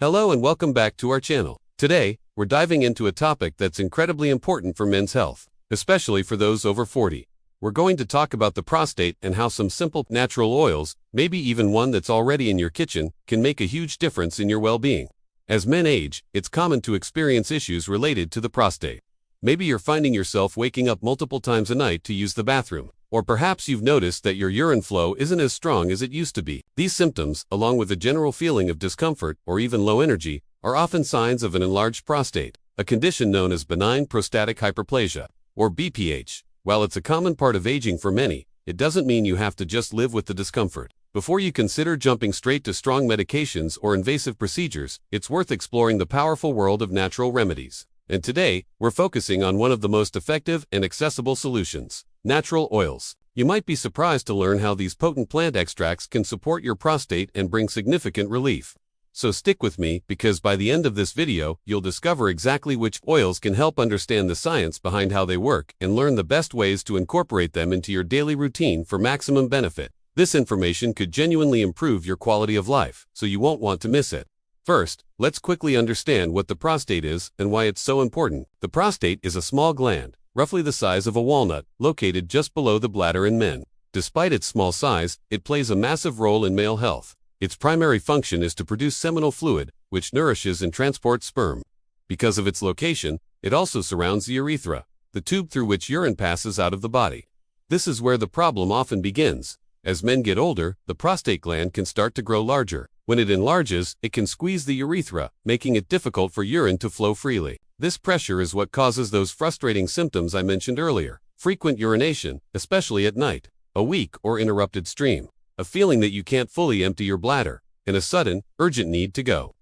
Hello and welcome back to our channel. Today, we're diving into a topic that's incredibly important for men's health, especially for those over 40. We're going to talk about the prostate and how some simple, natural oils, maybe even one that's already in your kitchen, can make a huge difference in your well-being. As men age, it's common to experience issues related to the prostate. Maybe you're finding yourself waking up multiple times a night to use the bathroom. Or perhaps you've noticed that your urine flow isn't as strong as it used to be. These symptoms, along with a general feeling of discomfort or even low energy, are often signs of an enlarged prostate, a condition known as benign prostatic hyperplasia, or BPH. While it's a common part of aging for many, it doesn't mean you have to just live with the discomfort. Before you consider jumping straight to strong medications or invasive procedures, it's worth exploring the powerful world of natural remedies. And today, we're focusing on one of the most effective and accessible solutions: natural oils. You might be surprised to learn how these potent plant extracts can support your prostate and bring significant relief. So stick with me, because by the end of this video, you'll discover exactly which oils can help understand the science behind how they work and learn the best ways to incorporate them into your daily routine for maximum benefit. This information could genuinely improve your quality of life, so you won't want to miss it. First, let's quickly understand what the prostate is and why it's so important. The prostate is a small gland, roughly the size of a walnut, located just below the bladder in men. Despite its small size, it plays a massive role in male health. Its primary function is to produce seminal fluid, which nourishes and transports sperm. Because of its location, it also surrounds the urethra, the tube through which urine passes out of the body. This is where the problem often begins. As men get older, the prostate gland can start to grow larger. When it enlarges, it can squeeze the urethra, making it difficult for urine to flow freely. This pressure is what causes those frustrating symptoms I mentioned earlier: frequent urination, especially at night, a weak or interrupted stream, a feeling that you can't fully empty your bladder, and a sudden, urgent need to go.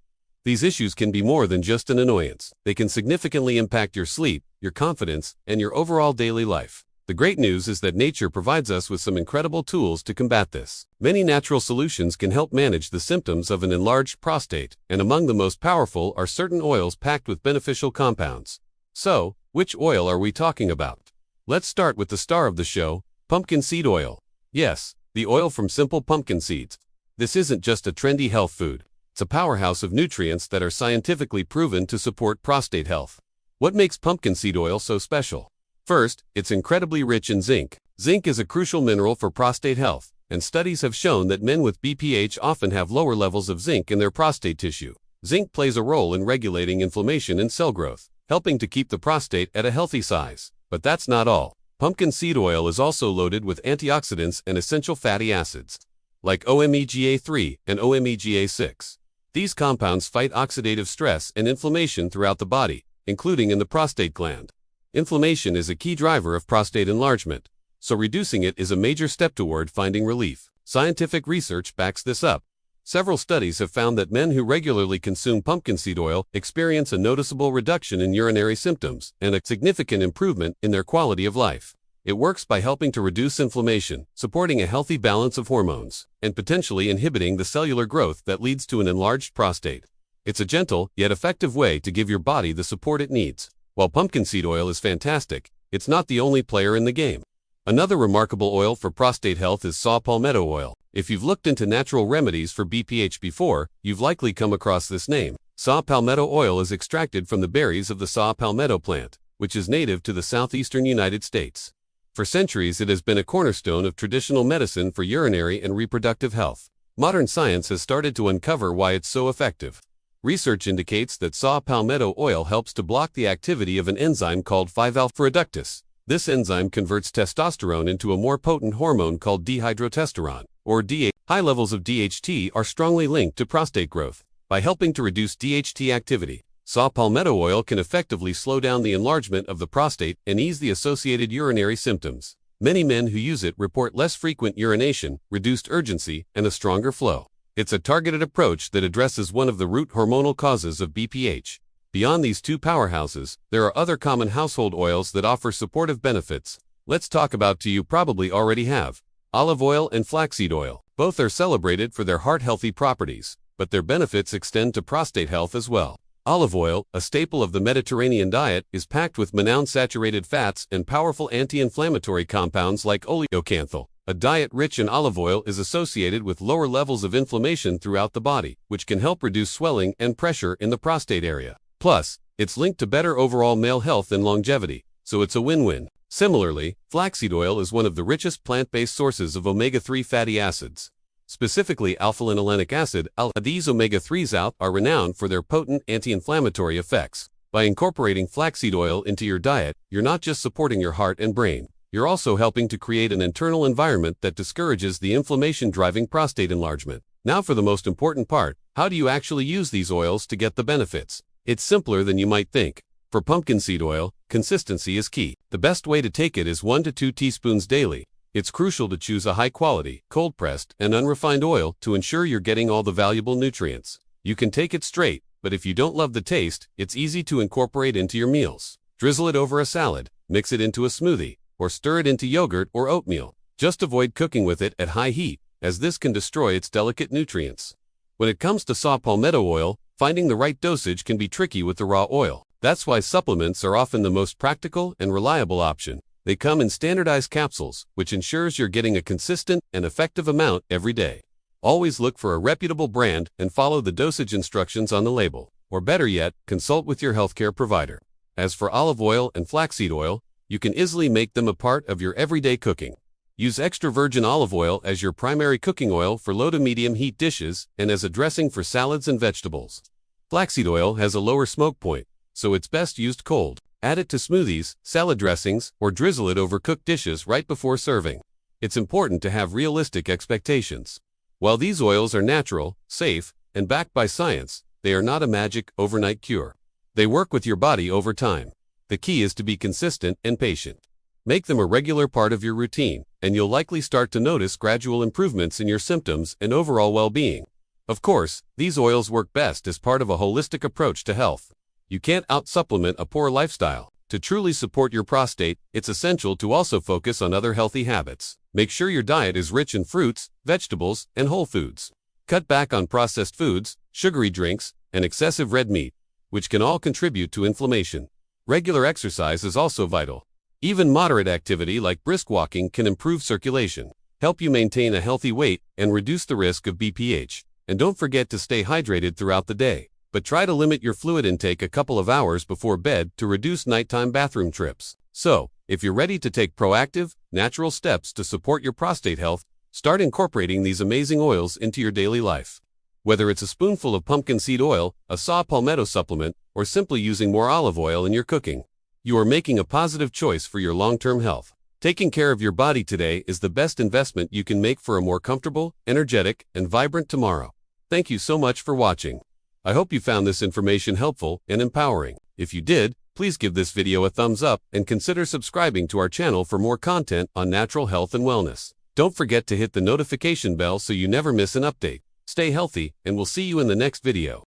These issues can be more than just an annoyance. They can significantly impact your sleep, your confidence, and your overall daily life. The great news is that nature provides us with some incredible tools to combat this. Many natural solutions can help manage the symptoms of an enlarged prostate, and among the most powerful are certain oils packed with beneficial compounds. So, which oil are we talking about? Let's start with the star of the show, pumpkin seed oil. Yes, the oil from simple pumpkin seeds. This isn't just a trendy health food. It's a powerhouse of nutrients that are scientifically proven to support prostate health. What makes pumpkin seed oil so special? First, it's incredibly rich in zinc. Zinc is a crucial mineral for prostate health, and studies have shown that men with BPH often have lower levels of zinc in their prostate tissue. Zinc plays a role in regulating inflammation and cell growth, helping to keep the prostate at a healthy size. But that's not all. Pumpkin seed oil is also loaded with antioxidants and essential fatty acids, like omega-3 and omega-6. These compounds fight oxidative stress and inflammation throughout the body, including in the prostate gland. Inflammation is a key driver of prostate enlargement, so reducing it is a major step toward finding relief. Scientific research backs this up. Several studies have found that men who regularly consume pumpkin seed oil experience a noticeable reduction in urinary symptoms and a significant improvement in their quality of life. It works by helping to reduce inflammation, supporting a healthy balance of hormones, and potentially inhibiting the cellular growth that leads to an enlarged prostate. It's a gentle, yet effective way to give your body the support it needs. While pumpkin seed oil is fantastic, it's not the only player in the game. Another remarkable oil for prostate health is saw palmetto oil. If you've looked into natural remedies for BPH before, you've likely come across this name. Saw palmetto oil is extracted from the berries of the saw palmetto plant, which is native to the southeastern United States. For centuries, it has been a cornerstone of traditional medicine for urinary and reproductive health. Modern science has started to uncover why it's so effective. Research indicates that saw palmetto oil helps to block the activity of an enzyme called 5-alpha reductase. This enzyme converts testosterone into a more potent hormone called dihydrotestosterone, or DHT. High levels of DHT are strongly linked to prostate growth. By helping to reduce DHT activity, saw palmetto oil can effectively slow down the enlargement of the prostate and ease the associated urinary symptoms. Many men who use it report less frequent urination, reduced urgency, and a stronger flow. It's a targeted approach that addresses one of the root hormonal causes of BPH. Beyond these two powerhouses, there are other common household oils that offer supportive benefits. Let's talk about two you probably already have: olive oil and flaxseed oil. Both are celebrated for their heart-healthy properties, but their benefits extend to prostate health as well. Olive oil, a staple of the Mediterranean diet, is packed with monounsaturated fats and powerful anti-inflammatory compounds like oleocanthal. A diet rich in olive oil is associated with lower levels of inflammation throughout the body, which can help reduce swelling and pressure in the prostate area. Plus, it's linked to better overall male health and longevity, so it's a win-win. Similarly, flaxseed oil is one of the richest plant-based sources of omega-3 fatty acids. Specifically alpha-linolenic acid, these omega-3s are renowned for their potent anti-inflammatory effects. By incorporating flaxseed oil into your diet, you're not just supporting your heart and brain, you're also helping to create an internal environment that discourages the inflammation-driving prostate enlargement. Now for the most important part, how do you actually use these oils to get the benefits? It's simpler than you might think. For pumpkin seed oil, consistency is key. The best way to take it is 1 to 2 teaspoons daily. It's crucial to choose a high-quality, cold-pressed, and unrefined oil to ensure you're getting all the valuable nutrients. You can take it straight, but if you don't love the taste, it's easy to incorporate into your meals. Drizzle it over a salad, mix it into a smoothie, or stir it into yogurt or oatmeal. Just avoid cooking with it at high heat, as this can destroy its delicate nutrients. When it comes to saw palmetto oil, finding the right dosage can be tricky with the raw oil. That's why supplements are often the most practical and reliable option. They come in standardized capsules, which ensures you're getting a consistent and effective amount every day. Always look for a reputable brand and follow the dosage instructions on the label. Or better yet, consult with your healthcare provider. As for olive oil and flaxseed oil, you can easily make them a part of your everyday cooking. Use extra virgin olive oil as your primary cooking oil for low to medium heat dishes and as a dressing for salads and vegetables. Flaxseed oil has a lower smoke point, so it's best used cold. Add it to smoothies, salad dressings, or drizzle it over cooked dishes right before serving. It's important to have realistic expectations. While these oils are natural, safe, and backed by science, they are not a magic, overnight cure. They work with your body over time. The key is to be consistent and patient. Make them a regular part of your routine, and you'll likely start to notice gradual improvements in your symptoms and overall well-being. Of course, these oils work best as part of a holistic approach to health. You can't out-supplement a poor lifestyle. To truly support your prostate, it's essential to also focus on other healthy habits. Make sure your diet is rich in fruits, vegetables, and whole foods. Cut back on processed foods, sugary drinks, and excessive red meat, which can all contribute to inflammation. Regular exercise is also vital. Even moderate activity like brisk walking can improve circulation, help you maintain a healthy weight, and reduce the risk of BPH. And don't forget to stay hydrated throughout the day. But try to limit your fluid intake a couple of hours before bed to reduce nighttime bathroom trips. So, if you're ready to take proactive, natural steps to support your prostate health, start incorporating these amazing oils into your daily life. Whether it's a spoonful of pumpkin seed oil, a saw palmetto supplement, or simply using more olive oil in your cooking, you are making a positive choice for your long-term health. Taking care of your body today is the best investment you can make for a more comfortable, energetic, and vibrant tomorrow. Thank you so much for watching. I hope you found this information helpful and empowering. If you did, please give this video a thumbs up and consider subscribing to our channel for more content on natural health and wellness. Don't forget to hit the notification bell so you never miss an update. Stay healthy, and we'll see you in the next video.